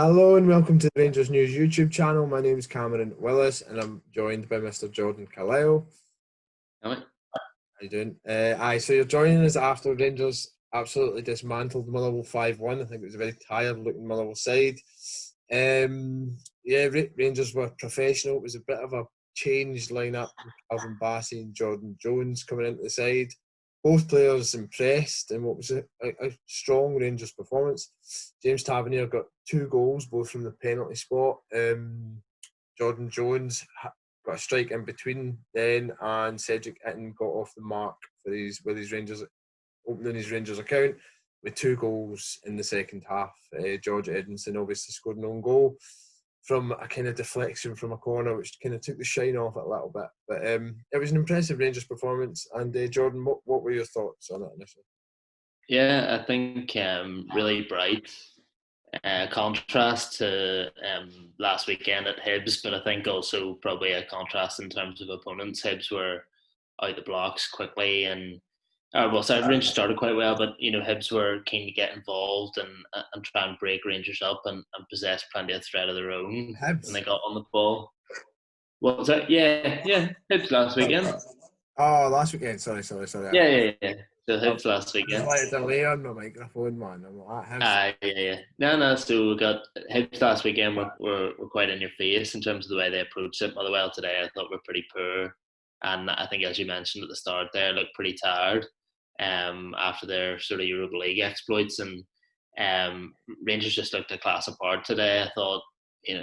Hello and welcome to the Rangers News YouTube channel. My name is Cameron Willis and I'm joined by Mr. Jordan Carlisle. Hello. How you doing? So you're joining us after Rangers absolutely dismantled Motherwell 5-1. I think it was a very tired looking Motherwell side. Rangers were professional. It was a bit of a changed lineup with Calvin Bassey and Jordan Jones coming into the side. Both players impressed in what was a strong Rangers performance. James Tavernier got 2 goals, both from the penalty spot. Jordan Jones got a strike in between then, and Cedric Itten got off the mark for his Rangers, opening his Rangers account with 2 goals in the second half. George Edmondson obviously scored an own goal from a kind of deflection from a corner, which kind of took the shine off it a little bit. But it was an impressive Rangers performance. And Jordan, what were your thoughts on it initially? Yeah, I think really bright contrast to last weekend at Hibs, but I think also probably a contrast in terms of opponents. Hibs were out the blocks quickly, and Rangers started quite well, but Hibs were keen to get involved and try and break Rangers up and possess plenty of threat of their own Hibs? when they got on the ball. What was that? Yeah, Hibs last weekend. Oh, last weekend. Sorry. Yeah. So Hibs last weekend. I had a delay on my microphone, man. I'm like, Hibs. Yeah. No. So we got Hibs last weekend. Were quite in your face in terms of the way they approached it. Motherwell today, I thought were pretty poor, and I think, as you mentioned at the start, there looked pretty tired. After their sort of Europa League exploits, and Rangers just looked a class apart today. I thought,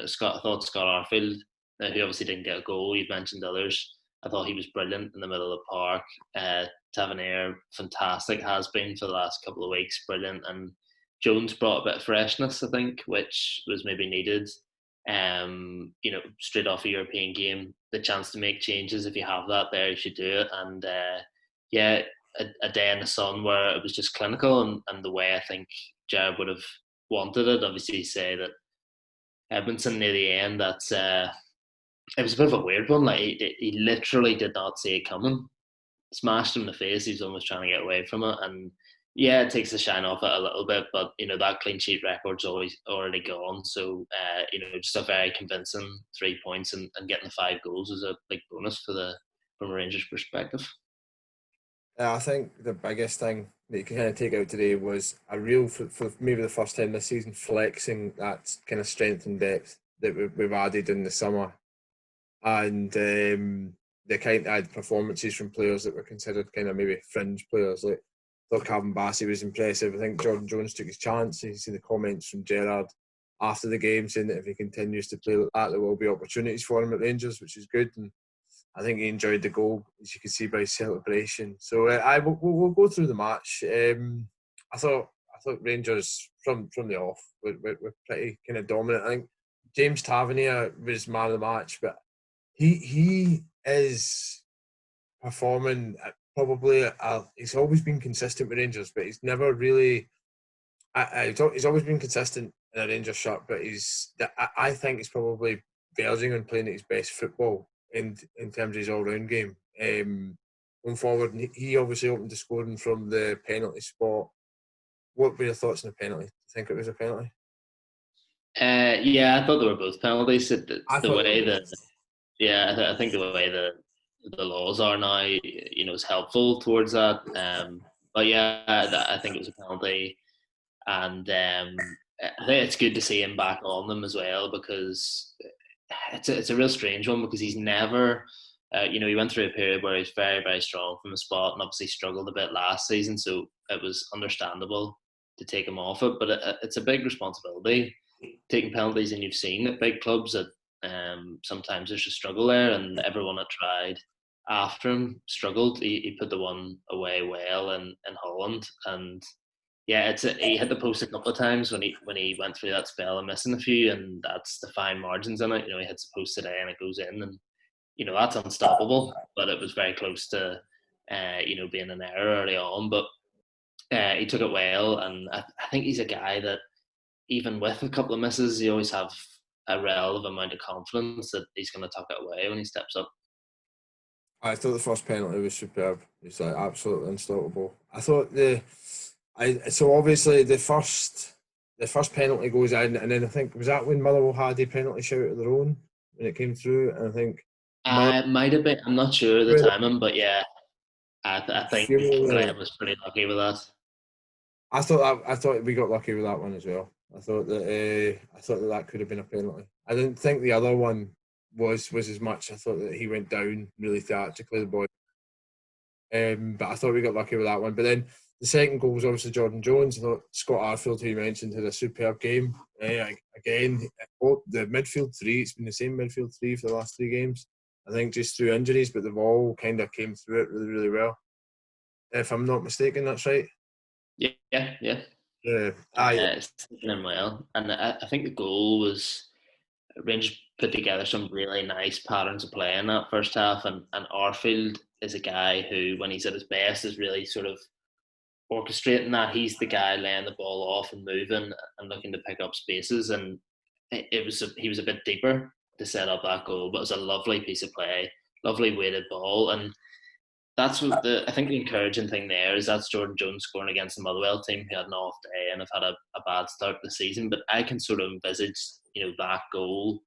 Scott Arfield, who obviously didn't get a goal. You've mentioned others. I thought he was brilliant in the middle of the park. Tavernier, fantastic, has been for the last couple of weeks, brilliant. And Jones brought a bit of freshness, I think, which was maybe needed. Straight off a European game, the chance to make changes, if you have that there, you should do it. And a day in the sun where it was just clinical and the way I think Jared would have wanted it. Obviously, say that Edmondson near the end, it was a bit of a weird one. Like he literally did not see it coming. Smashed him in the face. He was almost trying to get away from it, and yeah, it takes the shine off it a little bit. But that clean sheet record's always already gone. So just a very convincing 3 points and getting the 5 goals is a big bonus from a Rangers perspective. I think the biggest thing that you can kind of take out today was a real, for maybe the first time this season, flexing that kind of strength and depth that we've added in the summer. And the kind of performances from players that were considered kind of maybe fringe players. Like, I thought Calvin Bassey was impressive. I think Jordan Jones took his chance. You see the comments from Gerrard after the game saying that if he continues to play like that, there will be opportunities for him at Rangers, which is good. And I think he enjoyed the goal, as you can see by his celebration. So we'll go through the match. I thought Rangers from the off were pretty kind of dominant. I think James Tavernier was man of the match, but he is performing probably. He's always been consistent with Rangers, but he's never really. He's always been consistent in a Rangers shirt, but I think he's probably verging on playing at his best football in terms of his all-round game. Going forward, he obviously opened the scoring from the penalty spot. What were your thoughts on the penalty? Do you think it was a penalty? I thought they were both penalties. I think the way the laws are now, is helpful towards that. But yeah, I think it was a penalty, and I think it's good to see him back on them as well, because it's a real strange one, because he's never, he went through a period where he's very, very strong from the spot and obviously struggled a bit last season, so it was understandable to take him off it. But it's a big responsibility taking penalties, and you've seen at big clubs that sometimes there's a struggle there, and everyone that tried after him struggled. He put the one away well in Holland, and yeah, he hit the post a couple of times when he went through that spell of missing a few, and that's the fine margins in it. He hits the post today and it goes in, and that's unstoppable. But it was very close to being an error early on, but he took it well, and I think he's a guy that, even with a couple of misses, you always have a relative amount of confidence that he's going to tuck it away when he steps up. I thought the first penalty was superb. It's like absolutely unstoppable. I thought so obviously the first the first penalty goes in, and then I think was that when Motherwell had a penalty shout of their own when it came through, and I think Motherwell. I might have been. I'm not sure of the timing, but yeah, I think Glenn was pretty lucky with that. I thought we got lucky with that one as well. I thought that could have been a penalty. I didn't think the other one was as much. I thought that he went down really theatrically, the boy. But I thought we got lucky with that one. But then the second goal was obviously Jordan Jones. I thought Scott Arfield, who you mentioned, had a superb game. Again, the midfield three, it's been the same midfield three for the last 3 games. I think just through injuries, but they've all kind of came through it really, really well. If I'm not mistaken, that's right. Yeah. It's taken him well. And I think the goal was Rangers put together some really nice patterns of play in that first half, and Arfield is a guy who, when he's at his best, is really sort of orchestrating that. He's the guy laying the ball off and moving and looking to pick up spaces, and he was a bit deeper to set up that goal, but it was a lovely piece of play, lovely weighted ball, and that's what I think the encouraging thing there is that's Jordan Jones scoring against the Motherwell team who had an off day and have had a bad start to the season. But I can sort of envisage, that goal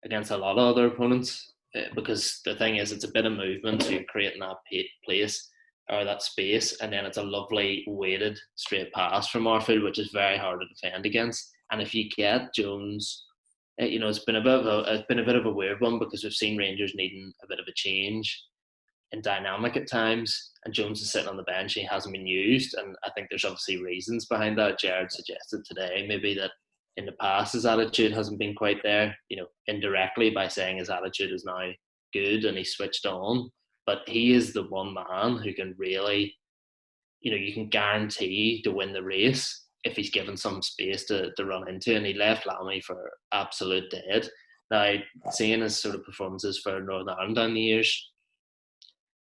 against a lot of other opponents because the thing is, it's a bit of movement, so you're creating that place or that space, and then it's a lovely weighted straight pass from Arfield, which is very hard to defend against. And if you get Jones, it's been a bit of a weird one because we've seen Rangers needing a bit of a change and dynamic at times, and Jones is sitting on the bench. He hasn't been used, and I think there's obviously reasons behind that. Jared suggested today maybe that in the past his attitude hasn't been quite there, indirectly by saying his attitude is now good and he's switched on. But he is the one man who can really, you can guarantee to win the race if he's given some space to run into, and he left Lammy for absolute dead. Now, seeing his sort of performances for Northern Ireland down the years,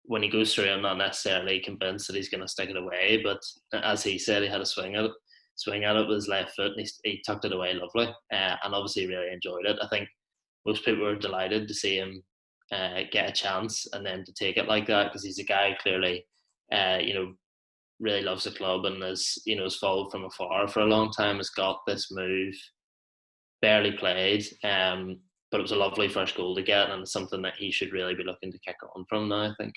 when he goes through, I'm not necessarily convinced that he's going to stick it away. But as he said, he had a swing at it with his left foot, and he tucked it away lovely, and obviously really enjoyed it. I think most people were delighted to see him get a chance and then to take it like that, because he's a guy who clearly, really loves the club and has followed from afar for a long time. Has got this move, barely played, but it was a lovely first goal to get, and it's something that he should really be looking to kick on from now, I think.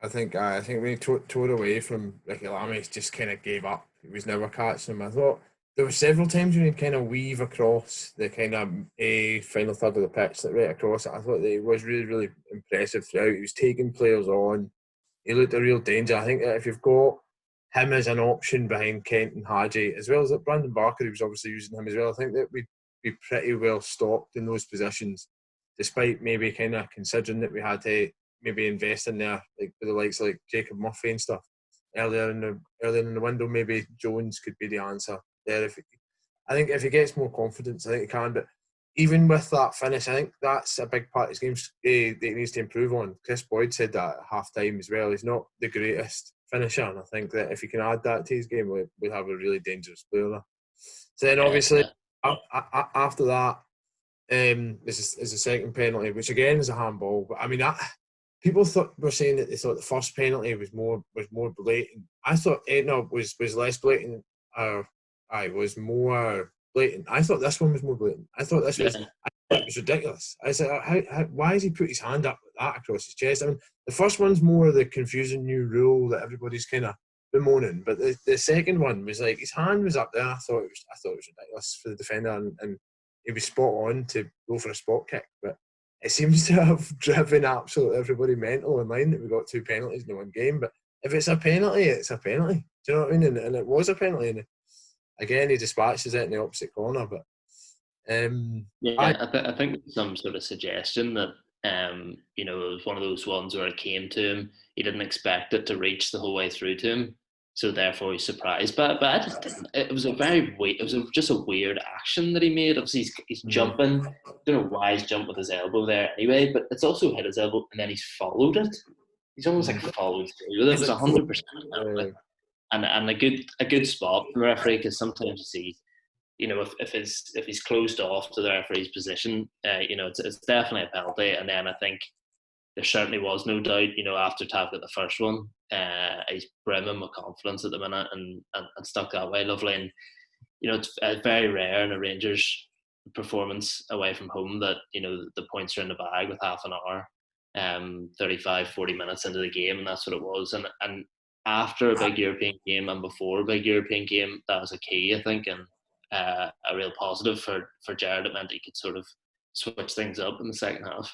I think when he tore away from Ricky Lammy, he just kind of gave up. He was never catching him. I thought there were several times when he'd kind of weave across the kind of a final third of the pitch, right across it. I thought that he was really, really impressive throughout. He was taking players on. He looked a real danger. I think that if you've got him as an option behind Kent and Hadji, as well as that Brandon Barker, who was obviously using him as well, I think that we'd be pretty well stocked in those positions, despite maybe kind of considering that we had to maybe invest in there, like with the likes like Jacob Murphy and stuff earlier in the window. Maybe Jones could be the answer there. I think if he gets more confidence, I think he can. But even with that finish, I think that's a big part of his game that he needs to improve on. Chris Boyd said that at half time as well. He's not the greatest finisher, and I think that if he can add that to his game, we'll have a really dangerous player there. So then obviously after that, this is a second penalty, which again is a handball. But I mean, people were saying that they thought the first penalty was more blatant. I thought Etna was less blatant, was more blatant. I thought this one was more blatant. I thought it was ridiculous. I said, why has he put his hand up like that across his chest? I mean, the first one's more the confusing new rule that everybody's kind of bemoaning, but the second one was like his hand was up there. I thought it was ridiculous for the defender, and he was spot on to go for a spot kick, but it seems to have driven absolutely everybody mental in line that we got 2 penalties in one game. But if it's a penalty, it's a penalty. Do you know what I mean? And it was a penalty. And again, he dispatches it in the opposite corner. But I think some sort of suggestion that it was one of those ones where it came to him. He didn't expect it to reach the whole way through to him, so therefore he's surprised. But I just didn't. It was just a weird action that he made. Obviously, he's jumping. I don't know why he's jumped with his elbow there anyway, but it's also hit his elbow and then he's followed it. He's almost like followed through with it. It was 100%. And a good spot from the referee, because sometimes you see, if he's closed off to the referee's position, it's definitely a penalty. And then I think there certainly was no doubt, after Tav got the first one, he's brimming with confidence at the minute and stuck that way lovely. And it's very rare in a Rangers performance away from home that the points are in the bag with half an hour, 35, 40 minutes into the game, and that's what it was. And after a big European game and before a big European game, that was a key, I think, and a real positive for Jared. It meant he could sort of switch things up in the second half.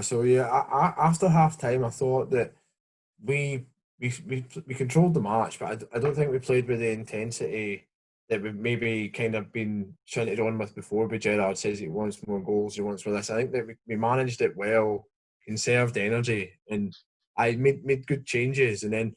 So yeah, after half time, I thought that we we controlled the match, but I don't think we played with the intensity that we've maybe kind of been trying to run with before. But Gerrard says he wants more goals, he wants more this. I think that we managed it well, conserved energy, and I made good changes. And then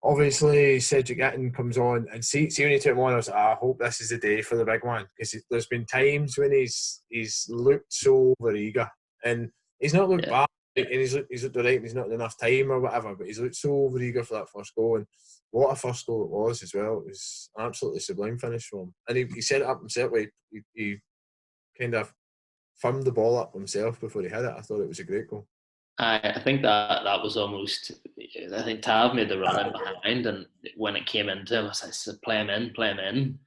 obviously Cedric Itten comes on, and see when he took him on, I was like, I hope this is the day for the big one, because there's been times when he's looked so overeager, and he's not looked bad. And he's looked alright, and he's not had enough time or whatever, but he's looked so overeager for that first goal, and what a first goal it was as well. It was an absolutely sublime finish from him, and he set it up himself. He kind of firmed the ball up himself before he hit it. I thought it was a great goal. I think that was almost. I think Tav made the run in behind, and when it came into him, I said, "Play him in, play him in."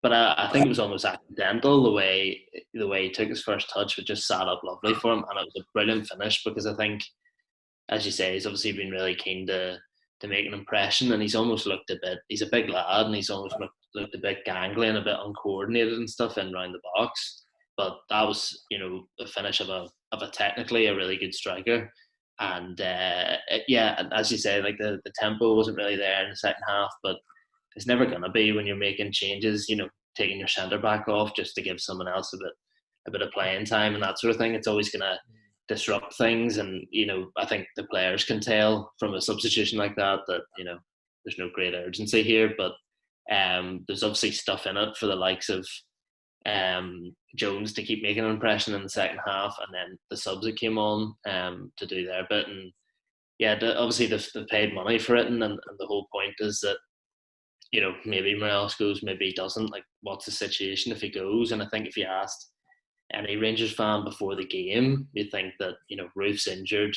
But I think it was almost accidental the way he took his first touch, but just sat up lovely for him, and it was a brilliant finish because I think, as you say, he's obviously been really keen to make an impression, and he's almost looked a bit. He's a big lad, and he's almost looked a bit gangly and a bit uncoordinated and stuff in around the box. But that was, a finish of a technically a really good striker, and yeah, as you say, like the tempo wasn't really there in the second half, but it's never going to be when you're making changes. Taking your centre back off just to give someone else a bit of playing time and that sort of thing. It's always going to disrupt things, and I think the players can tell from a substitution like that there's no great urgency here, but there's obviously stuff in it for the likes of Jones to keep making an impression in the second half, and then the subs that came on to do their bit. And yeah, obviously they've paid money for it, and the whole point is that maybe Morales goes, maybe he doesn't. Like, what's the situation if he goes? And I think if you asked any Rangers fan before the game, you'd think that Roof's injured,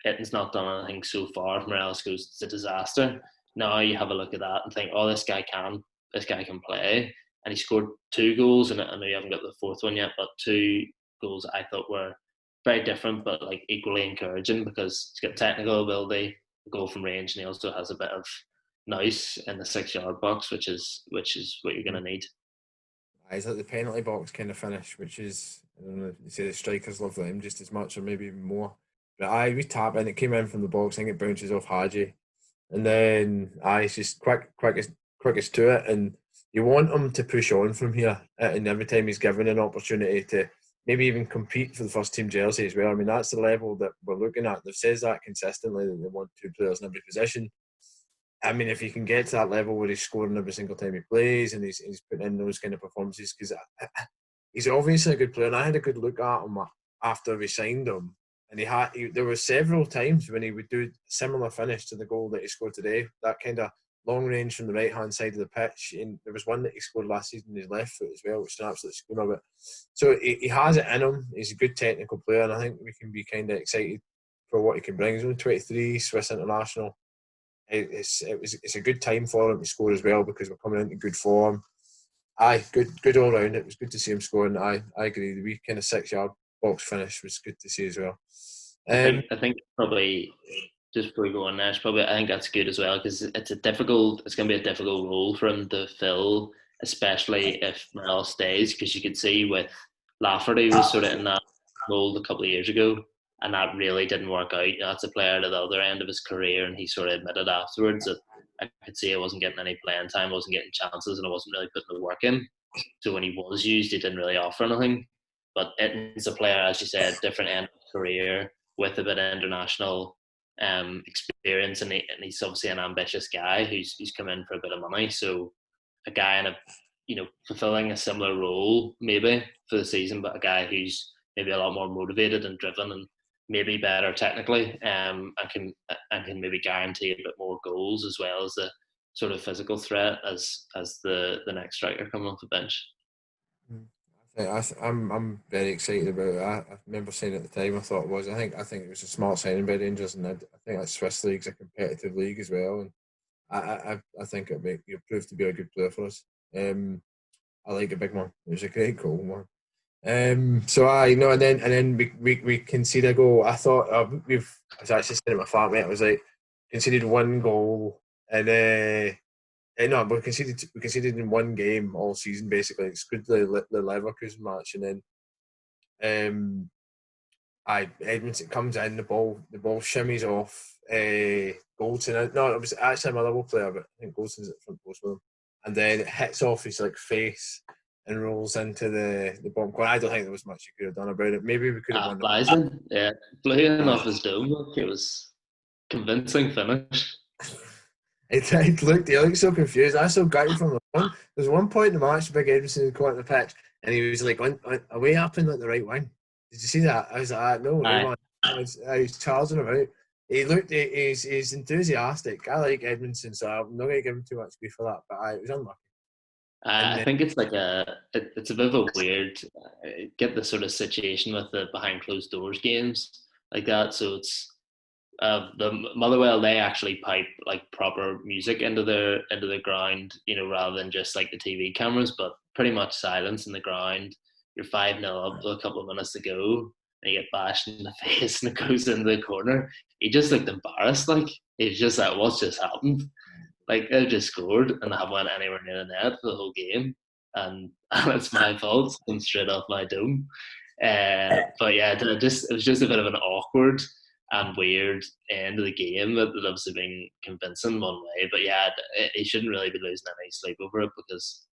Itten's not done anything so far. If Morales goes, it's a disaster. Now you have a look at that and think, oh, this guy can play, and he scored 2 goals, and I know you haven't got the fourth one yet, but 2 goals I thought were very different, but like equally encouraging, because he's got technical ability, a goal from range, and he also has a bit of nice in the 6-yard box, which is what you're going to need. It's like the penalty box kind of finish, which is, I don't know, you say the strikers love them just as much or maybe even more. But we tap in, it came in from the box, I think it bounces off Hadji, and then it's just quickest to it, and you want him to push on from here, and every time he's given an opportunity to maybe even compete for the first team jersey as well. I mean, that's the level that we're looking at. They've said that consistently, that they want 2 players in every position. I mean, if he can get to that level where he's scoring every single time he plays, and he's putting in those kind of performances, because he's obviously a good player. And I had a good look at him after we signed him, and there were several times when he would do a similar finish to the goal that he scored today. That kind of long range from the right hand side of the pitch. And there was one that he scored last season in his left foot as well, which is an absolute screamer. But so he has it in him. He's a good technical player, and I think we can be kind of excited for what he can bring. He's only 23, Swiss international. It's a good time for him to score as well, because we're coming into good form. Good all round. It was good to see him scoring. I agree. The wee kind of 6-yard box finish was good to see as well. I think probably, just before we go on there, I think that's good as well, because it's going to be a difficult role for him to fill, especially if Morel stays, because you could see with Lafferty was sort of in that mold a couple of years ago, and that really didn't work out. That's a player at the other end of his career, and he sort of admitted afterwards that I could see I wasn't getting any playing time, wasn't getting chances, and I wasn't really putting the work in. So when he was used, he didn't really offer anything. But Itten's a player, as you said, different end of his career, with a bit of international experience, and he's obviously an ambitious guy who's come in for a bit of money. So a guy in fulfilling a similar role maybe for the season, but a guy who's maybe a lot more motivated and driven, and maybe better technically, and can maybe guarantee a bit more goals, as well as the sort of physical threat as the next striker coming off the bench. I'm very excited about it. I remember saying at the time, I thought it was. I think it was a smart signing by Rangers, and I think that Swiss league's a competitive league as well. And I think it'll prove to be a good player for us. I like a big one. It was a great goal, man. So I know, and then we conceded a goal. I thought I was actually sitting at my flatmate. I was like, conceded one goal, and no, we conceded in one game all season basically. Excluded the Leverkusen match, and then Edmondson comes in, the ball shimmies off Goldson. No, it was actually a Motherwell player, but I think Goldson's at the front post with him. And then it hits off his face and rolls into the bottom corner. I don't think there was much you could have done about it. Maybe we could have won the match. Bison, yeah, playing Uh, off his dome. Look, it was convincing finish. he looked so confused. I saw gutted from the one. There's one point in the match, Big Edmondson caught the pitch, and he was like away up in the right wing. Did you see that? I was like, no way, Aye. man. I was charging him out. He's enthusiastic. I like Edmondson, so I'm not going to give him too much grief for that. But it was unlucky. And I think it's like it's a bit of a weird get the sort of situation with the behind closed doors games like that. So it's the Motherwell, they actually pipe like proper music into the ground, rather than just like the TV cameras, but pretty much silence in the ground. You're 5-0 up with a couple of minutes to go, and you get bashed in the face, and it goes into the corner. He just looked embarrassed, like he's just like, what's just happened? Like they've just scored and they haven't went anywhere near the net for the whole game, and, and it's my fault. I'm straight off my dome. But yeah, it was just a bit of an awkward and weird end of the game that obviously been convincing one way. But yeah, he shouldn't really be losing any sleep over it because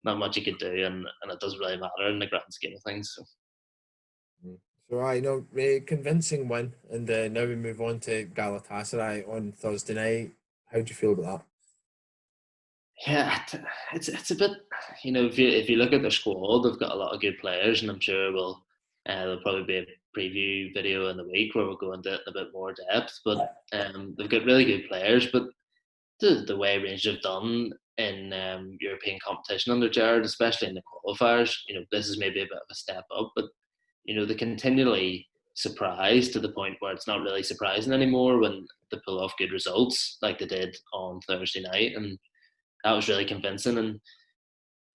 not much he could do, and it doesn't really matter in the grand scheme of things. So. so I know convincing win, and now we move on to Galatasaray on Thursday night. How do you feel about that? Yeah, it's a bit, if you look at their squad, they've got a lot of good players, and I'm sure there'll probably be a preview video in the week where we'll go into it in a bit more depth. But they've got really good players, but the way Rangers have done in European competition under Jared, especially in the qualifiers, this is maybe a bit of a step up, but they continually surprise to the point where it's not really surprising anymore when they pull off good results like they did on Thursday night, and that was really convincing. And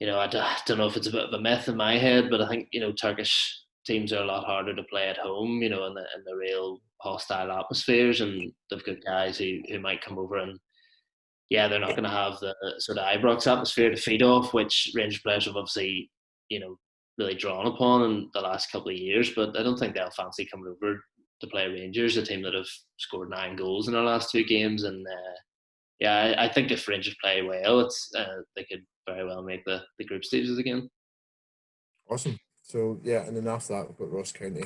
I don't know if it's a bit of a myth in my head, but I think Turkish teams are a lot harder to play at home, in the real hostile atmospheres, and they've got guys who might come over, and yeah, they're not going to have the sort of Ibrox atmosphere to feed off, which Rangers players have obviously really drawn upon in the last couple of years. But I don't think they'll fancy coming over to play Rangers, a team that have scored 9 goals in their last 2 games, and yeah, I think if Rangers play well, they could very well make the group stages again. Awesome. So yeah, and then after that we've got Ross County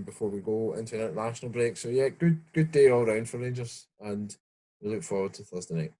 before we go into an international break. So yeah, good day all round for Rangers, and we look forward to Thursday night.